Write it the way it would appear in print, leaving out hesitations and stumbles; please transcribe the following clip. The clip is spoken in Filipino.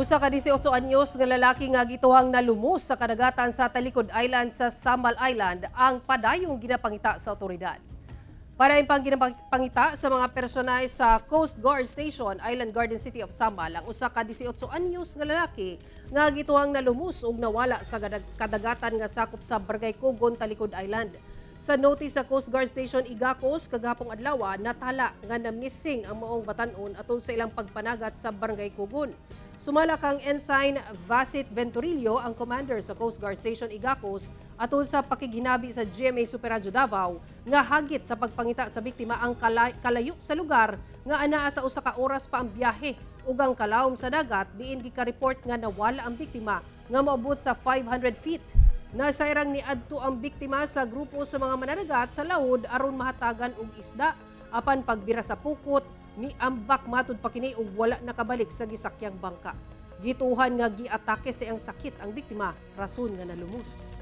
Usa ka 18 anyos nga lalaki nga gituhang nalumos sa kadagatan sa Talikod Island sa Samal Island ang padayong ginapangita sa otoridad. Para pang ginapangita sa mga personay sa Coast Guard Station, Island Garden City of Samal, ang usa ka 18 anyos nga lalaki nga gituhang nalumos ug nawala sa kadagatan nga sakop sa Barangay Kugon, Talikod Island. Sa notice sa Coast Guard Station Igacos kagahapong adlaw natala nga na-missing ang maong batan-on atol sa ilang pagpanagat sa Barangay Kugon. Sumala kang Ensign Vasit Venturillo ang commander sa Coast Guard Station Igacos atol sa pakiginabi sa GMA Superradyo Davao nga hagit sa pagpangita sa biktima ang kalayo sa lugar nga anaa sa usa ka oras pa ang biyahe ug ang kalawom sa dagat diin gika-report nga nawala ang biktima nga moabot sa 500 feet. Nasayrang niadto ang biktima sa grupo sa mga mananagat sa laod aron mahatagan og isda apan pagbira sa pukot miambak matud pa kini ug wala nakabalik sa gisakyang bangka. Gituhan nga giatake sa iyang sakit ang biktima rason nga nalumos.